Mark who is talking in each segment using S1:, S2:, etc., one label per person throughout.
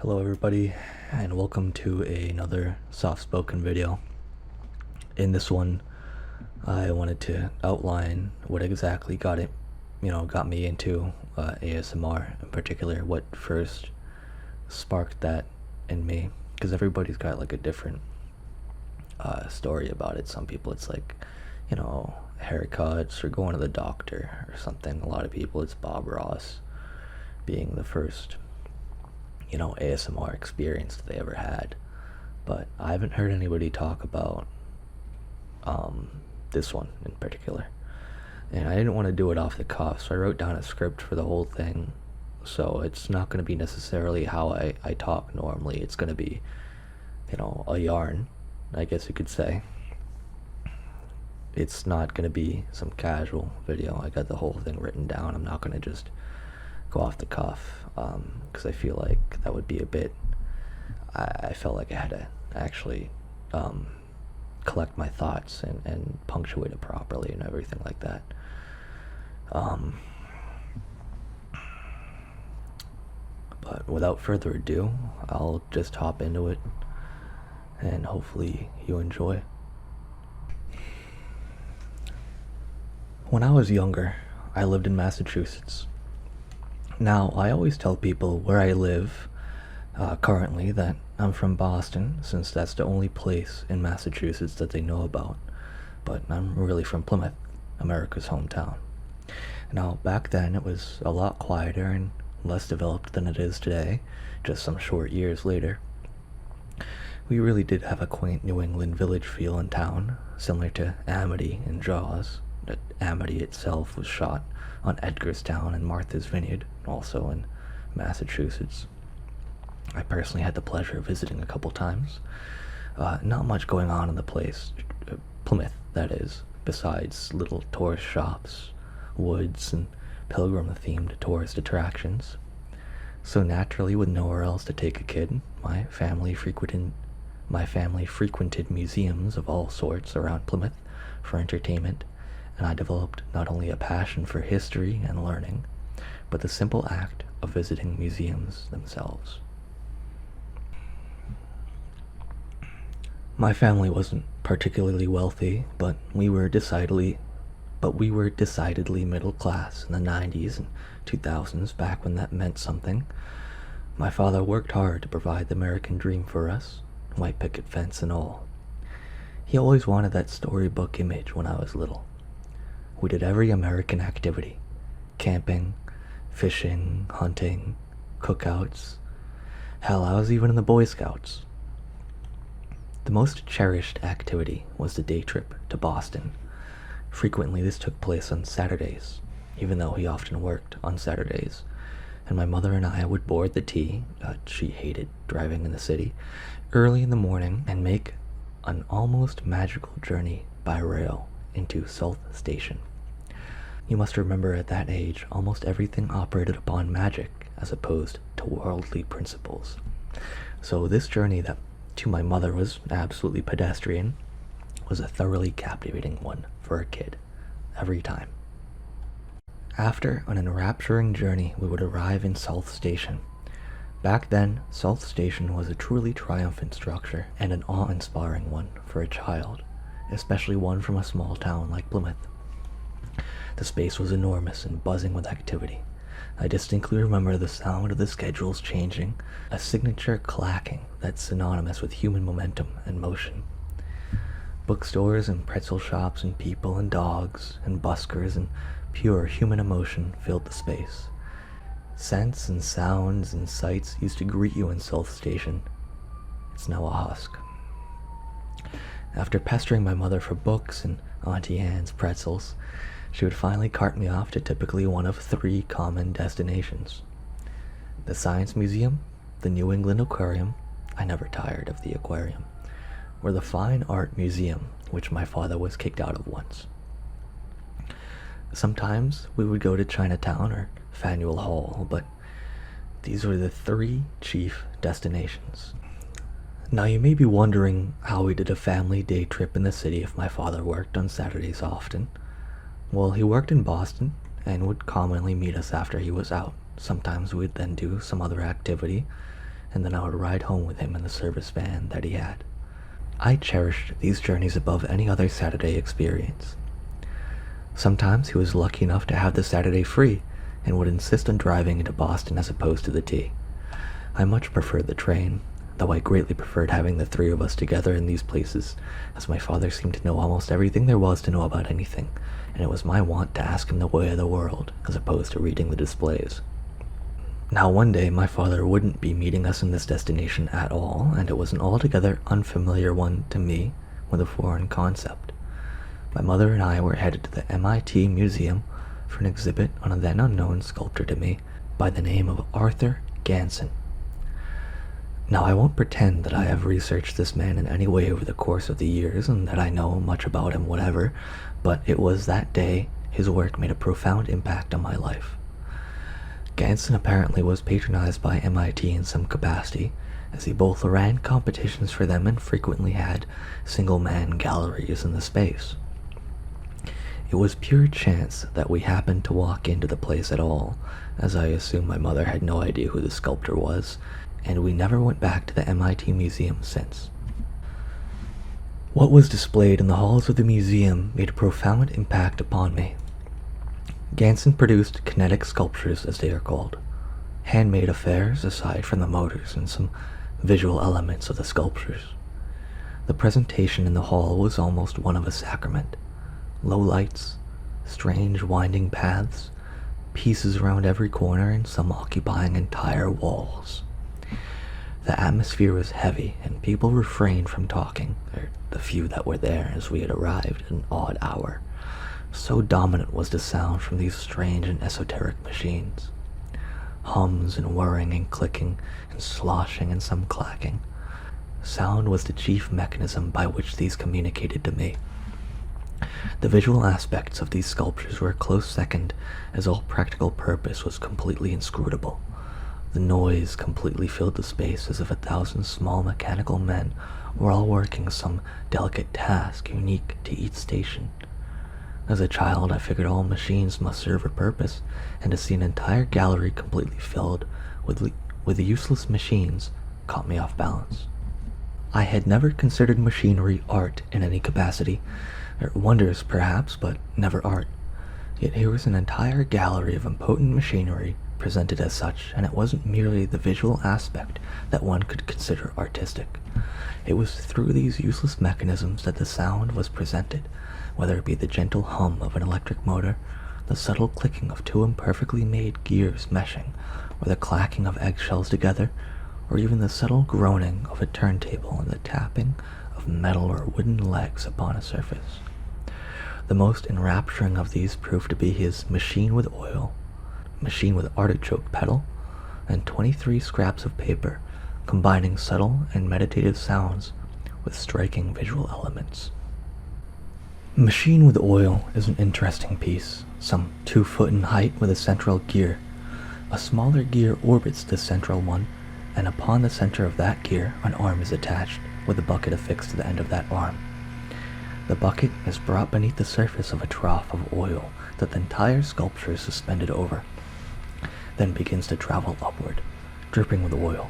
S1: Hello everybody, and welcome to another soft-spoken video. In this one, I wanted to outline what exactly got me into ASMR in particular, what first sparked that in me, because everybody's got like a different story about it. Some people it's like, haircuts or going to the doctor or something. A lot of people it's Bob Ross being the first ASMR experience that they ever had. But I haven't heard anybody talk about this one in particular. And I didn't want to do it off the cuff, so I wrote down a script for the whole thing. So it's not going to be necessarily how I talk normally. It's going to be, a yarn, I guess you could say. It's not going to be some casual video. I got the whole thing written down. I'm not going to just go off the cuff, because I feel like that would be a bit, I felt like I had to actually collect my thoughts and punctuate it properly and everything like that. But without further ado, I'll just hop into it, and hopefully you enjoy. When I was younger, I lived in Massachusetts. Now, I always tell people where I live currently that I'm from Boston, since that's the only place in Massachusetts that they know about. But I'm really from Plymouth, America's hometown. Now, back then it was a lot quieter and less developed than it is today, just some short years later. We really did have a quaint New England village feel in town, similar to Amity in Jaws. That Amity itself was shot on Edgarstown and Martha's Vineyard, also in Massachusetts. I personally had the pleasure of visiting a couple times. Not much going on in the place, Plymouth that is, besides little tourist shops, woods, and pilgrim-themed tourist attractions. So naturally, with nowhere else to take a kid, my family frequented museums of all sorts around Plymouth for entertainment, and I developed not only a passion for history and learning, but the simple act of visiting museums themselves. My family wasn't particularly wealthy, but we were decidedly middle class in the 90s and 2000s, back when that meant something. My father worked hard to provide the American dream for us, white picket fence and all. He always wanted that storybook image when I was little. We did every American activity: camping, fishing, hunting, cookouts. Hell, I was even in the Boy Scouts. The most cherished activity was the day trip to Boston. Frequently this took place on Saturdays, even though he often worked on Saturdays, and my mother and I would board the T, she hated driving in the city, early in the morning and make an almost magical journey by rail into South Station. You must remember, at that age, almost everything operated upon magic as opposed to worldly principles. So this journey that to my mother was absolutely pedestrian was a thoroughly captivating one for a kid, every time. After an enrapturing journey, we would arrive in South Station. Back then, South Station was a truly triumphant structure and an awe-inspiring one for a child, especially one from a small town like Plymouth. The space was enormous and buzzing with activity. I distinctly remember the sound of the schedules changing, a signature clacking that's synonymous with human momentum and motion. Bookstores and pretzel shops and people and dogs and buskers and pure human emotion filled the space. Scents and sounds and sights used to greet you in South Station. It's now a husk. After pestering my mother for books and Auntie Anne's pretzels, she would finally cart me off to typically one of 3 common destinations: the Science Museum, the New England Aquarium — I never tired of the aquarium — or the Fine Art Museum, which my father was kicked out of once. Sometimes we would go to Chinatown or Faneuil Hall, but these were the 3 chief destinations. Now you may be wondering how we did a family day trip in the city if my father worked on Saturdays often. Well, he worked in Boston and would commonly meet us after he was out. Sometimes we'd then do some other activity, and then I would ride home with him in the service van that he had. I cherished these journeys above any other Saturday experience. Sometimes he was lucky enough to have the Saturday free and would insist on driving into Boston as opposed to the T. I much preferred the train, though I greatly preferred having the three of us together in these places, as my father seemed to know almost everything there was to know about anything, and it was my wont to ask him the way of the world, as opposed to reading the displays. Now one day my father wouldn't be meeting us in this destination at all, and it was an altogether unfamiliar one to me, with a foreign concept. My mother and I were headed to the MIT Museum for an exhibit on a then unknown sculptor to me by the name of Arthur Gansen. Now I won't pretend that I have researched this man in any way over the course of the years and that I know much about him whatever, but it was that day his work made a profound impact on my life. Gansen apparently was patronized by MIT in some capacity, as he both ran competitions for them and frequently had single-man galleries in the space. It was pure chance that we happened to walk into the place at all, as I assume my mother had no idea who the sculptor was, and we never went back to the MIT Museum since. What was displayed in the halls of the museum made a profound impact upon me. Gansen produced kinetic sculptures, as they are called, handmade affairs aside from the motors and some visual elements of the sculptures. The presentation in the hall was almost one of a sacrament. Low lights, strange winding paths, pieces around every corner and some occupying entire walls. The atmosphere was heavy, and people refrained from talking, or the few that were there, as we had arrived at an odd hour. So dominant was the sound from these strange and esoteric machines. Hums and whirring and clicking and sloshing and some clacking. Sound was the chief mechanism by which these communicated to me. The visual aspects of these sculptures were a close second, as all practical purpose was completely inscrutable. The noise completely filled the space as if 1,000 small mechanical men were all working some delicate task unique to each station. As a child, I figured all machines must serve a purpose, and to see an entire gallery completely filled with useless machines caught me off balance. I had never considered machinery art in any capacity, or wonders perhaps, but never art. Yet here was an entire gallery of impotent machinery presented as such, and it wasn't merely the visual aspect that one could consider artistic. It was through these useless mechanisms that the sound was presented, whether it be the gentle hum of an electric motor, the subtle clicking of two imperfectly made gears meshing, or the clacking of eggshells together, or even the subtle groaning of a turntable and the tapping of metal or wooden legs upon a surface. The most enrapturing of these proved to be his machine with oil, machine with artichoke pedal, and 23 scraps of paper, combining subtle and meditative sounds with striking visual elements. Machine with oil is an interesting piece, some 2 foot in height with a central gear. A smaller gear orbits the central one, and upon the center of that gear an arm is attached, with a bucket affixed to the end of that arm. The bucket is brought beneath the surface of a trough of oil that the entire sculpture is suspended over, then begins to travel upward, dripping with oil.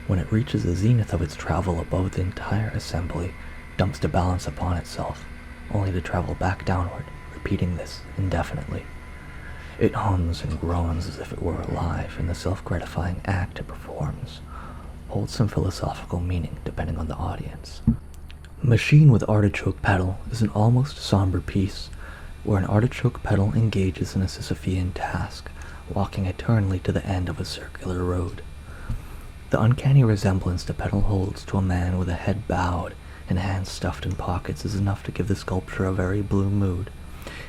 S1: When it reaches the zenith of its travel above, the entire assembly dumps to balance upon itself, only to travel back downward, repeating this indefinitely. It hums and groans as if it were alive, and the self-gratifying act it performs holds some philosophical meaning depending on the audience. Machine with Artichoke Pedal is an almost somber piece, where an artichoke pedal engages in a Sisyphean task, walking eternally to the end of a circular road. The uncanny resemblance the pedal holds to a man with a head bowed and hands stuffed in pockets is enough to give the sculpture a very blue mood,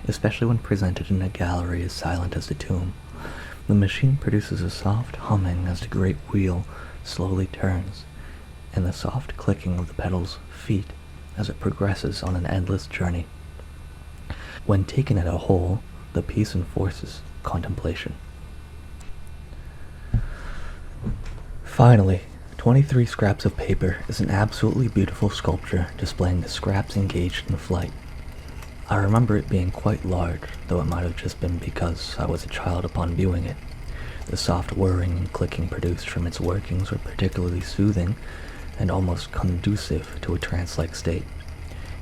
S1: especially when presented in a gallery as silent as the tomb. The machine produces a soft humming as the great wheel slowly turns, and the soft clicking of the pedal's feet as it progresses on an endless journey. When taken as a whole, the piece enforces contemplation. Finally, 23 Scraps of Paper is an absolutely beautiful sculpture displaying the scraps engaged in flight. I remember it being quite large, though it might have just been because I was a child upon viewing it. The soft whirring and clicking produced from its workings were particularly soothing and almost conducive to a trance-like state.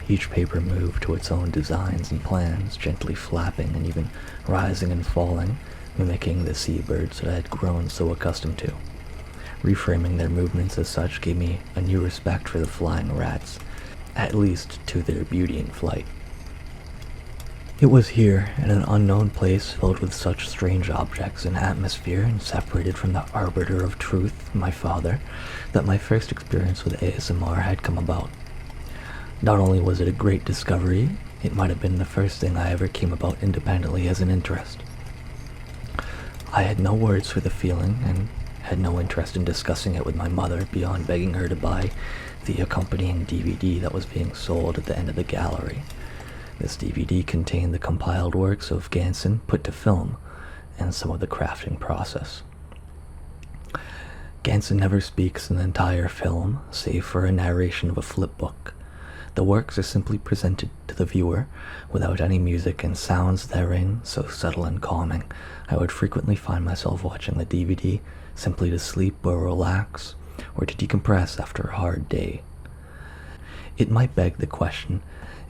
S1: Each paper moved to its own designs and plans, gently flapping and even rising and falling, mimicking the seabirds that I had grown so accustomed to. Reframing their movements as such gave me a new respect for the flying rats, at least to their beauty in flight. It was here, in an unknown place filled with such strange objects and atmosphere and separated from the arbiter of truth, my father, that my first experience with ASMR had come about. Not only was it a great discovery, it might have been the first thing I ever came about independently as an interest. I had no words for the feeling and had no interest in discussing it with my mother beyond begging her to buy the accompanying DVD that was being sold at the end of the gallery. This DVD contained the compiled works of Gansen put to film and some of the crafting process. Gansen never speaks in the entire film, save for a narration of a flipbook. The works are simply presented to the viewer without any music, and sounds therein so subtle and calming I would frequently find myself watching the DVD simply to sleep or relax or to decompress after a hard day. It might beg the question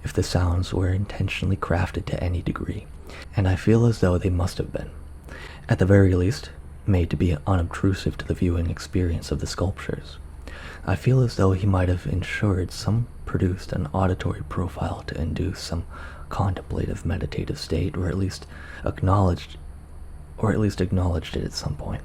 S1: if the sounds were intentionally crafted to any degree, and I feel as though they must have been. At the very least, made to be unobtrusive to the viewing experience of the sculptures. I feel as though he might have ensured some produced an auditory profile to induce some contemplative meditative state, or at least acknowledged it at some point.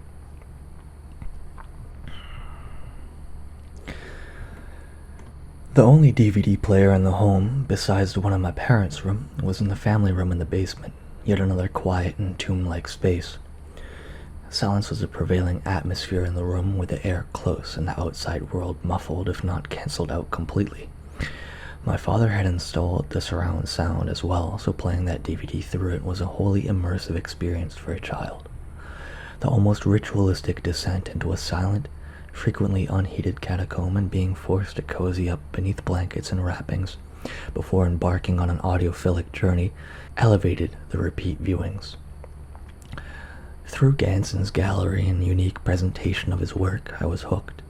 S1: The only DVD player in the home, besides the one in my parents' room, was in the family room in the basement, yet another quiet and tomb-like space. Silence was the prevailing atmosphere in the room, with the air close and the outside world muffled, if not cancelled out completely. My father had installed the surround sound as well, so playing that DVD through it was a wholly immersive experience for a child. The almost ritualistic descent into a silent, frequently unheated catacomb, and being forced to cozy up beneath blankets and wrappings before embarking on an audiophilic journey elevated the repeat viewings. Through Gansen's gallery and unique presentation of his work, I was hooked.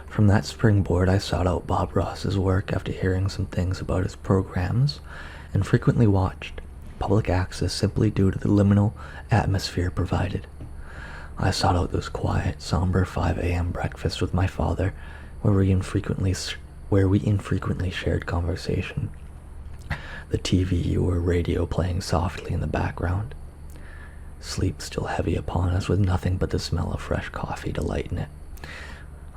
S1: From that springboard, I sought out Bob Ross's work after hearing some things about his programs, and frequently watched public access simply due to the liminal atmosphere provided. I sought out those quiet, somber 5 a.m. breakfasts with my father, where we infrequently shared conversation. The TV or radio playing softly in the background. Sleep still heavy upon us, with nothing but the smell of fresh coffee to lighten it.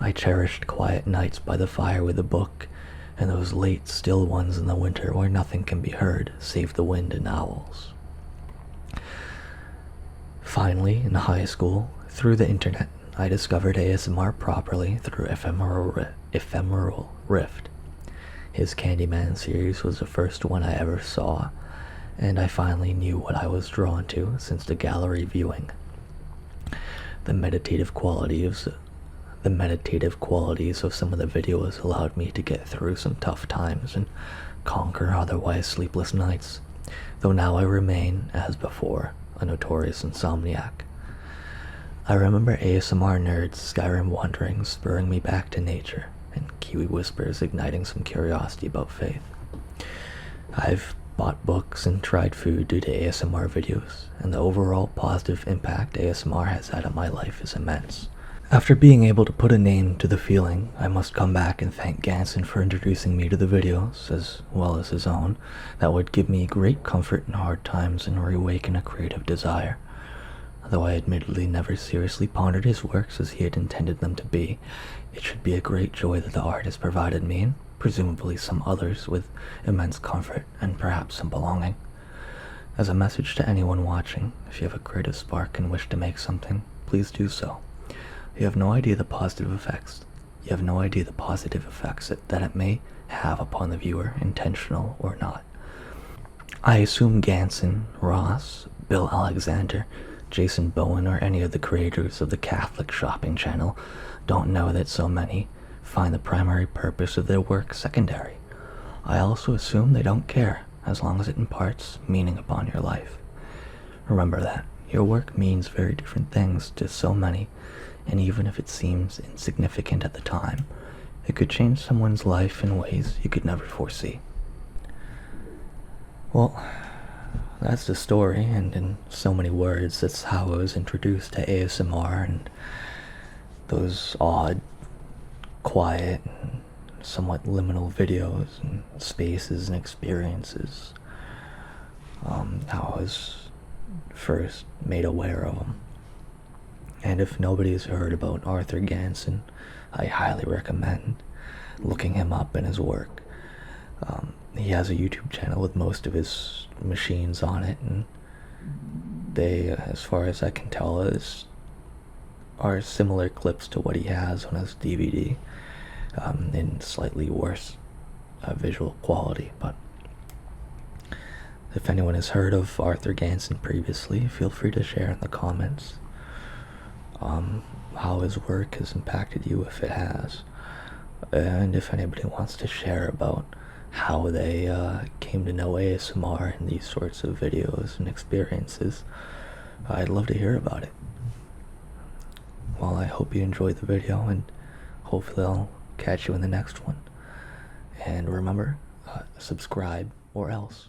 S1: I cherished quiet nights by the fire with a book, and those late, still ones in the winter where nothing can be heard save the wind and owls. Finally, in high school, through the internet, I discovered ASMR properly through Ephemeral Rift. His Candyman series was the first one I ever saw, and I finally knew what I was drawn to since the gallery viewing. The meditative qualities of some of the videos allowed me to get through some tough times and conquer otherwise sleepless nights, though now I remain, as before, a notorious insomniac. I remember ASMR nerds' Skyrim wanderings spurring me back to nature, and Kiwi whispers igniting some curiosity about faith. I've bought books and tried food due to ASMR videos, and the overall positive impact ASMR has had on my life is immense. After being able to put a name to the feeling, I must come back and thank Gansen for introducing me to the videos, as well as his own, that would give me great comfort in hard times and reawaken a creative desire. Though I admittedly never seriously pondered his works as he had intended them to be, it should be a great joy that the art has provided me, and presumably some others, with immense comfort and perhaps some belonging. As a message to anyone watching, if you have a creative spark and wish to make something, please do so. You have no idea the positive effects that it may have upon the viewer, intentional or not. I assume Gansen, Ross, Bill Alexander, Jason Bowen, or any of the creators of the Catholic shopping channel don't know that so many find the primary purpose of their work secondary. I also assume they don't care, as long as it imparts meaning upon your life. Remember that. Your work means very different things to so many, and even if it seems insignificant at the time, it could change someone's life in ways you could never foresee. Well, that's the story, and in so many words, that's how I was introduced to ASMR and those odd, quiet, and somewhat liminal videos and spaces and experiences. How I was first made aware of them. And if nobody's heard about Arthur Gansen, I highly recommend looking him up and his work. He has a YouTube channel with most of his machines on it, and they, as far as I can tell, are similar clips to what he has on his DVD, in slightly worse visual quality. But if anyone has heard of Arthur Gansen previously, feel free to share in the comments how his work has impacted you, if it has. And if anybody wants to share about how they came to know ASMR and these sorts of videos and experiences, I'd love to hear about it. Well, I hope you enjoyed the video, and hopefully I'll catch you in the next one. And remember, subscribe or else.